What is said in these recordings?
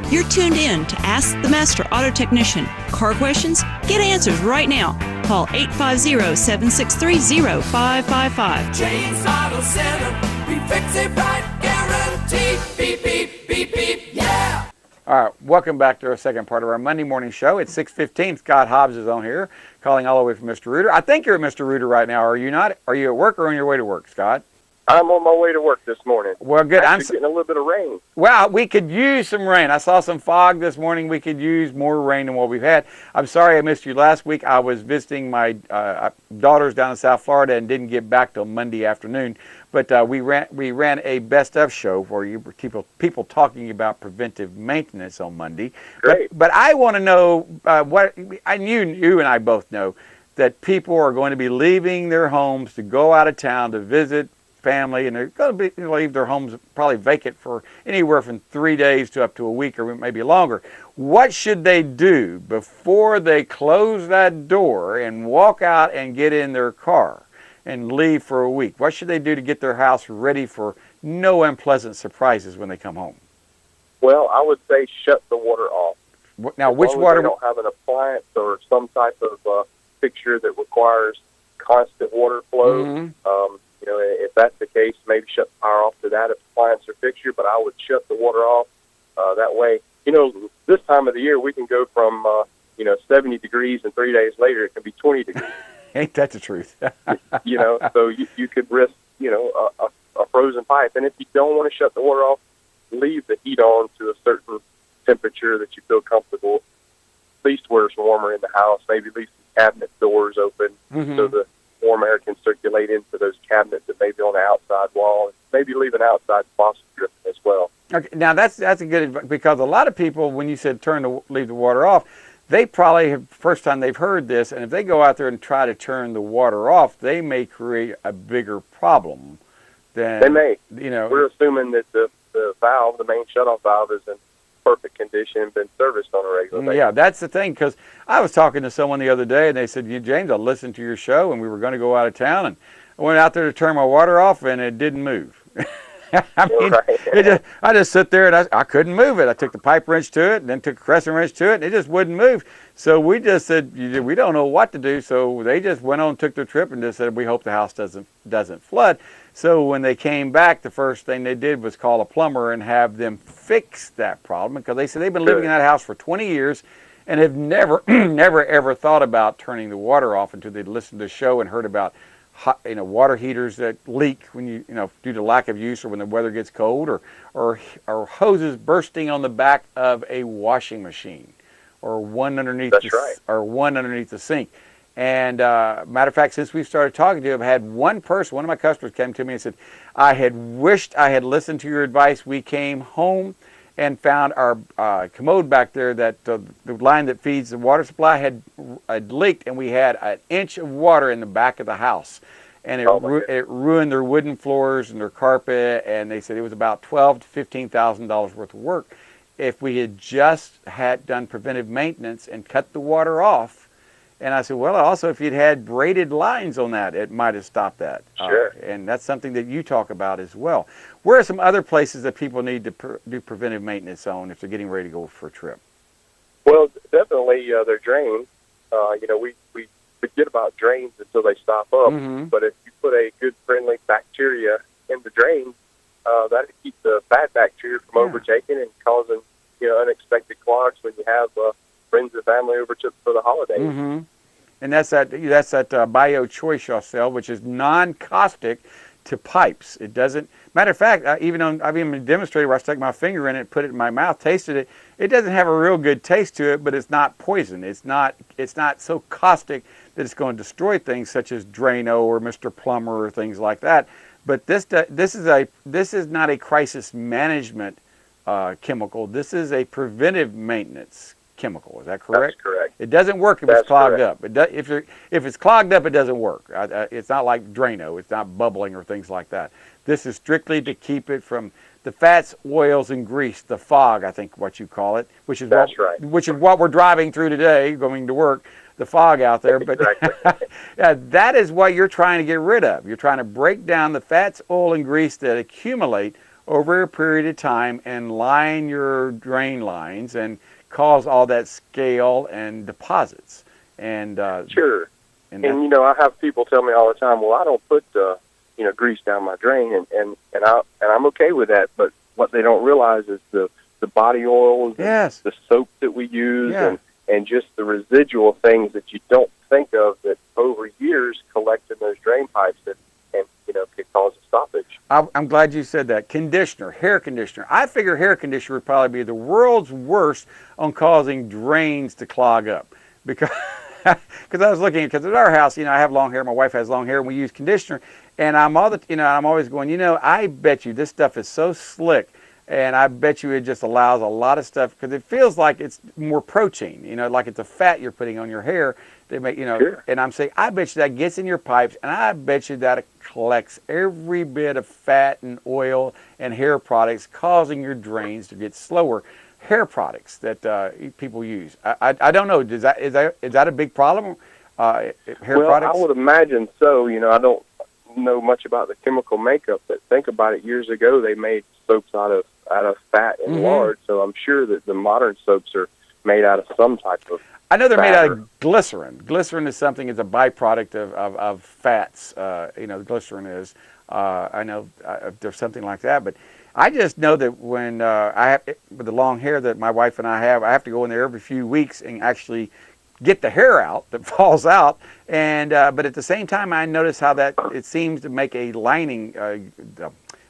You're tuned in to Ask the Master Auto Technician. Car questions? Get answers right now. Call 850-763-0555. James Auto Center, we fix it right, guaranteed. Beep, beep, beep, beep, yeah. All right, welcome back to our second part of our Monday morning show. It's 6:15. Scott Hobbs is on here, calling all the way from Mr. Rooter. I think you're at Mr. Rooter right now, are you not? Are you at work or on your way to work, Scott? I'm on my way to work this morning. Well, good. I'm getting a little bit of rain. Well, we could use some rain. I saw some fog this morning. We could use more rain than what we've had. I'm sorry I missed you last week. I was visiting my daughters down in South Florida and didn't get back till Monday afternoon. But we ran a best of show for you, people talking about preventive maintenance on Monday. Great. But I want to know what you and I both know that people are going to be leaving their homes to go out of town to visit family, and they're going to leave their homes probably vacant for anywhere from 3 days to up to a week or maybe longer. What should they do before they close that door and walk out and get in their car and leave for a week? What should they do to get their house ready for no unpleasant surprises when they come home? Well, I would say shut the water off. Now, as which long as water? they don't have an appliance or some type of fixture that requires constant water flow. Mm-hmm. If that's the case, maybe shut the power off to that appliance or fixture, but I would shut the water off. That way, this time of the year, we can go from, 70 degrees and 3 days later, it can be 20 degrees. Ain't that the truth? So you could risk, a frozen pipe. And if you don't want to shut the water off, leave the heat on to a certain temperature that you feel comfortable. At least where it's warmer in the house. Maybe leave some cabinet doors open so the warm air can circulate into those cabinets that may be on the outside wall. Maybe leave an outside faucet dripping as well. Okay, now that's a good advice, because a lot of people, when you said leave the water off, they probably have first time they've heard this, and if they go out there and try to turn the water off, they may create a bigger problem than they may. We're assuming that the valve, the main shutoff valve, is in perfect condition and been serviced on a regular basis. Yeah, that's the thing, because I was talking to someone the other day, and they said, James, I listened to your show, and we were going to go out of town, and I went out there to turn my water off, and it didn't move. I just sit there, and I couldn't move it. I took the pipe wrench to it, and then took a crescent wrench to it, and it just wouldn't move. So we just said, we don't know what to do, so they just went on, took their trip, and just said, we hope the house doesn't flood. So when they came back, the first thing they did was call a plumber and have them fix that problem, because they said they've been living in that house for 20 years and have never, never, ever thought about turning the water off until they'd listened to the show and heard about water heaters that leak when due to lack of use or when the weather gets cold, or hoses bursting on the back of a washing machine, or one underneath the sink. And matter of fact, since we started talking to you, I've had one of my customers came to me and said, I had wished I had listened to your advice. We came home and found our commode back there, that the line that feeds the water supply had leaked, and we had an inch of water in the back of the house. And it ruined their wooden floors and their carpet, and they said it was about $12,000 to $15,000 worth of work. If we had just had done preventive maintenance and cut the water off. And I said, well, also, if you'd had braided lines on that, it might have stopped that. Sure. And that's something that you talk about as well. Where are some other places that people need to do preventive maintenance on if they're getting ready to go for a trip? Well, definitely their drains. We forget about drains until they stop up. Mm-hmm. But if you put a good, friendly bacteria in the drains, that'll keep the bad bacteria from overtaking and causing unexpected clogs when you have friends and family over for the holidays. Mm-hmm. And that's that BioChoice cell, which is non-caustic to pipes. It doesn't. Matter of fact, I've even demonstrated where I stuck my finger in it, put it in my mouth, tasted it. It doesn't have a real good taste to it, but it's not poison. It's not so caustic that it's going to destroy things such as Drano or Mr. Plumber or things like that. But this is not a crisis management chemical. This is a preventive maintenance chemical. Is that correct? That's correct. It doesn't work if it's clogged up. If it's clogged up, it doesn't work. It's not like Drano. It's not bubbling or things like that. This is strictly to keep it from the fats, oils, and grease, the fog, I think what you call it, which is what we're driving through today, going to work, the fog out there. But exactly. That is what you're trying to get rid of. You're trying to break down the fats, oil, and grease that accumulate over a period of time and line your drain lines and cause all that scale and deposits. And Sure. and And I have people tell me all the time, well, I don't put grease down my drain, and I'm okay with that. But what they don't realize is the body oils, yes, the soap that we use, yeah. and just the residual things that you don't think of that over years collect in those drain pipes and could cause a stoppage. I'm glad you said that. Conditioner, hair conditioner. I figure hair conditioner would probably be the world's worst on causing drains to clog up, because I was looking, because at our house, I have long hair. My wife has long hair, and we use conditioner. And I'm always going, I bet you this stuff is so slick, and I bet you it just allows a lot of stuff, because it feels like it's more protein, like it's a fat you're putting on your hair. They make, Sure. And I'm saying, I bet you that gets in your pipes, and I bet you that it collects every bit of fat and oil and hair products, causing your drains to get slower. Hair products that people use. I don't know. Is that a big problem? Hair products? I would imagine so. I don't know much about the chemical makeup, but think about it. Years ago, they made soaps out of fat and lard, so I'm sure that the modern soaps are made out of some type of. I know they're made out of glycerin. Glycerin is something, it's a byproduct of fats. Glycerin is. I know there's something like that, but I just know that when with the long hair that my wife and I have to go in there every few weeks and actually get the hair out that falls out. And but at the same time, I notice how that it seems to make a lining.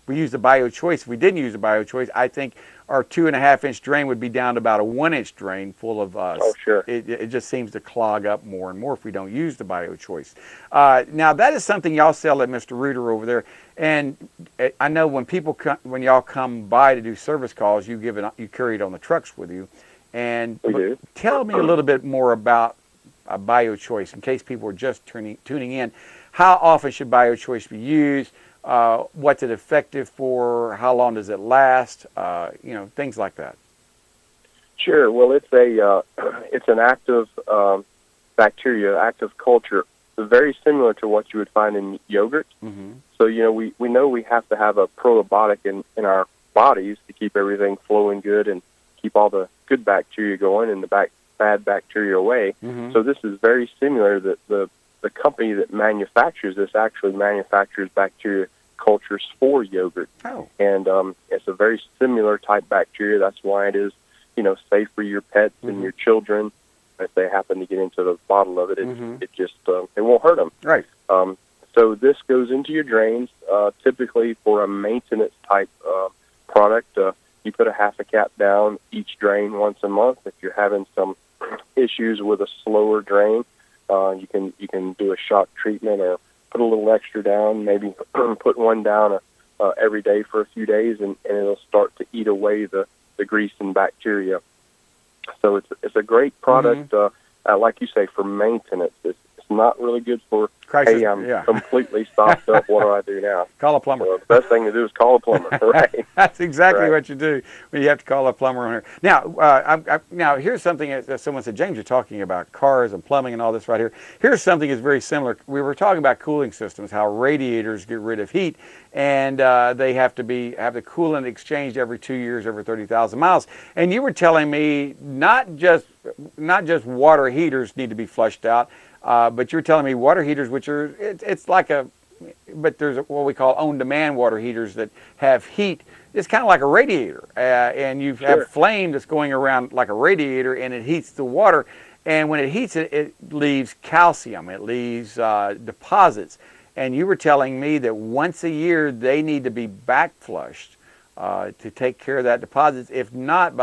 We use the BioChoice. If we didn't use the BioChoice, I think our 2.5-inch drain would be down to about a 1-inch drain full of. Oh, sure. It just seems to clog up more and more if we don't use the BioChoice. Now that is something y'all sell at Mr. Reuter over there, and I know when y'all come by to do service calls, you carry it on the trucks with you. And We do. Tell me a little bit more about BioChoice in case people are just tuning in. How often should BioChoice be used? What's it effective for? How long does it last? Things like that. Sure. Well, it's an active bacteria, active culture, very similar to what you would find in yogurt. Mm-hmm. So we know we have to have a probiotic in our bodies to keep everything flowing good and keep all the good bacteria going and the bad bacteria away. Mm-hmm. So this is very similar. That the company that manufactures this actually manufactures bacteria cultures for yogurt. Oh. And it's a very similar type bacteria. That's why it is, safe for your pets Mm-hmm. and your children. If they happen to get into the bottle of it, Mm-hmm. it just it won't hurt them. Right. So this goes into your drains, typically for a maintenance type product. You put a half a cap down each drain once a month. If you're having some issues with a slower drain, you can do a shock treatment or put a little extra down, maybe put one down every day for a few days, and it'll start to eat away the grease and bacteria. So it's a great product, like you say, for maintenance. It's not really good for, Crisis, hey, I'm yeah. completely stopped up, what do I do now? Call a plumber. So the best thing to do is call a plumber, right? That's exactly Right. what you do when you have to call a plumber on here. Now, now here's something that someone said, James, you're talking about cars and plumbing and all this right here. Here's something that's very similar. We were talking about cooling systems, how radiators get rid of heat, and they have to have the coolant exchanged every 2 years, every 30,000 miles. And you were telling me not just water heaters need to be flushed out, but you're telling me water heaters, which are but there's what we call on-demand water heaters that have heat. It's kind of like a radiator, and you Sure. have flame that's going around like a radiator, and it heats the water. And when it heats it, it leaves calcium. It leaves deposits. And you were telling me that once a year they need to be back flushed to take care of that deposits. If not,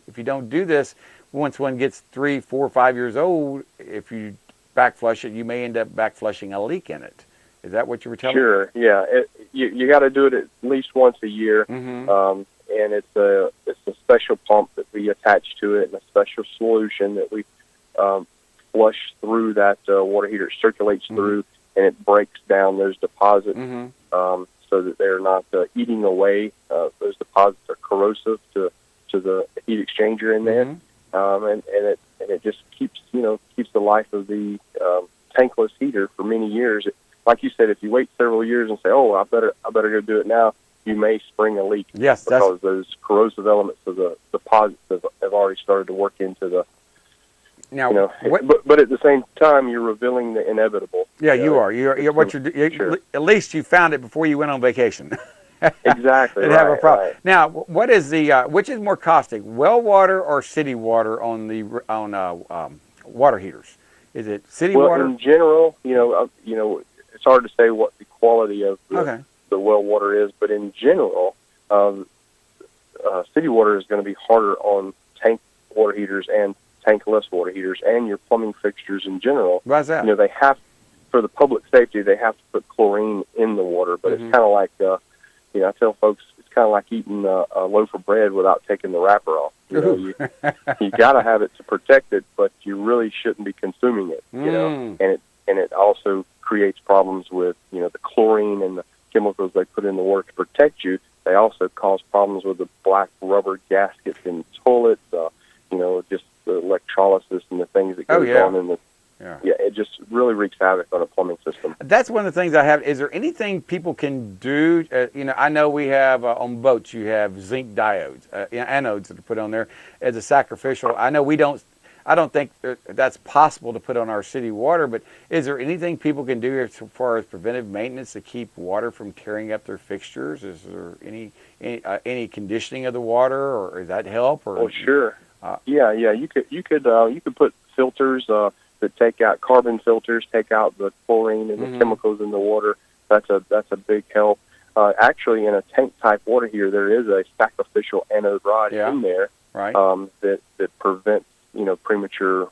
if you don't do this, once one gets 3, 4, 5 years old, if you back flush it, you may end up back flushing a leak in it. Is that what you were telling me? Sure, yeah. You got to do it at least once a year, Mm-hmm. And it's a special pump that we attach to it and a special solution that we flush through that water heater, circulates Mm-hmm. through, and it breaks down those deposits Mm-hmm. so that they're not eating away. Those deposits are corrosive to the heat exchanger in there, Mm-hmm. and it just keeps the life of the tankless heater for many years. Like you said, if you wait several years and say, "Oh, I better go do it now," you may spring a leak. Yes, because those corrosive elements of the deposits have already started to work into the. now. You know, but at the same time, you're revealing the inevitable. Yeah, you you know, are. You're what you're. Sure. At least you found it before you went on vacation. Exactly. And have a problem. Now, what is the which is more caustic, well water or city water on the water heaters? Is it city water? Well, in general, it's hard to say what the quality of the well water is, but in general, city water is going to be harder on tank water heaters and tankless water heaters and your plumbing fixtures in general. Why's that? They have, for the public safety, they have to put chlorine in the water, but it's kind of like, I tell folks, it's kind of like eating a loaf of bread without taking the wrapper off. You got to have it to protect it, but you really shouldn't be consuming it. And it also creates problems with the chlorine and the chemicals they put in the water to protect you. They also cause problems with the black rubber gaskets in toilets. Just the electrolysis and the things that goes on in the. Yeah, it just really wreaks havoc on a plumbing system. That's one of the things I have. Is there anything people can do? I know we have on boats, you have zinc diodes, anodes that are put on there as a sacrificial. I know I don't think that's possible to put on our city water, but is there anything people can do as far as preventive maintenance to keep water from tearing up their fixtures? Is there any conditioning of the water, or does that help? Or, well, sure. You could put filters. That take out carbon filters, take out the chlorine and the chemicals in the water. That's a big help. Actually, in a tank type water heater, there is a sacrificial anode rod in there that prevents premature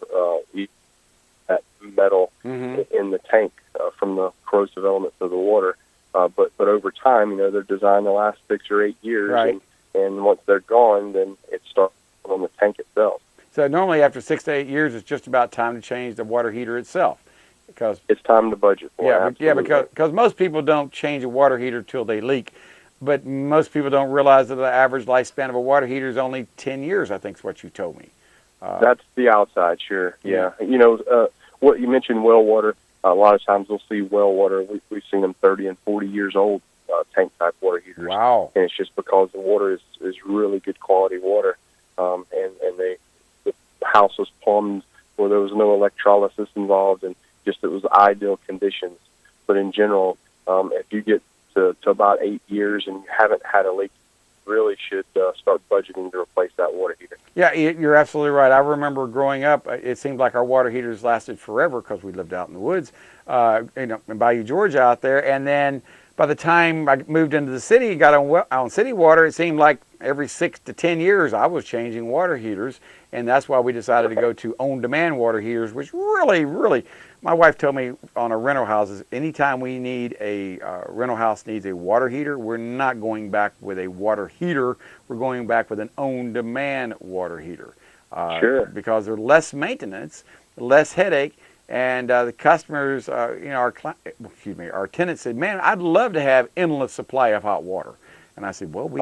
that metal in the tank from the corrosive elements of the water. But over time, they're designed to last 6 or 8 years, and once they're gone, then it starts on the tank itself. So normally after 6 to 8 years, it's just about time to change the water heater itself, because it's time to budget for it. Because most people don't change a water heater till they leak, but most people don't realize that the average lifespan of a water heater is only 10 years. I think is what you told me. That's the outside, sure. Yeah. What you mentioned, well water. A lot of times we'll see well water. We've seen them 30 and 40 years old, tank type water heaters. Wow. And it's just because the water is really good quality water, and the house was plumbed where there was no electrolysis involved, and just it was ideal conditions. But in general, if you get to about 8 years and you haven't had a leak, you really should start budgeting to replace that water heater. Yeah, you're absolutely right. I remember growing up, it seemed like our water heaters lasted forever because we lived out in the woods, in Bayou, Georgia out there. And then by the time I moved into the city and got on city water, it seemed like every 6 to 10 years I was changing water heaters. And that's why we decided to go to on-demand water heaters, which really, my wife told me on our rental houses, anytime we need a rental house needs a water heater, we're not going back with a water heater. We're going back with an on-demand water heater. Sure. Because they're less maintenance, less headache, and the customers, our tenants said, "Man, I'd love to have endless supply of hot water." And I said, well, we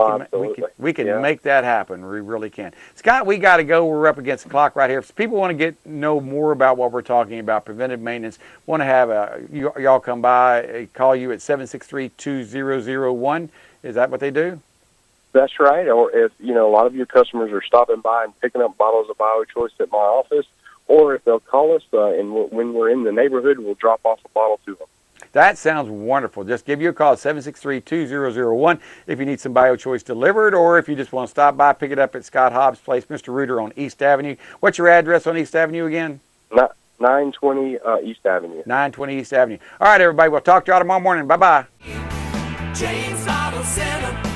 can make that happen. We really can. Scott, we got to go. We're up against the clock right here. If people want to know more about what we're talking about, preventive maintenance, want to have y'all come by, call you at 763-2001. Is that what they do? That's right. Or if, a lot of your customers are stopping by and picking up bottles of BioChoice at my office, or if they'll call us and when we're in the neighborhood, we'll drop off a bottle to them. That sounds wonderful. Just give you a call at 763-2001 if you need some BioChoice delivered, or if you just want to stop by, pick it up at Scott Hobbs' place, Mr. Reuter on East Avenue. What's your address on East Avenue again? 920 East Avenue. 920 East Avenue. All right, everybody. We'll talk to y'all tomorrow morning. Bye-bye. James Auto Center.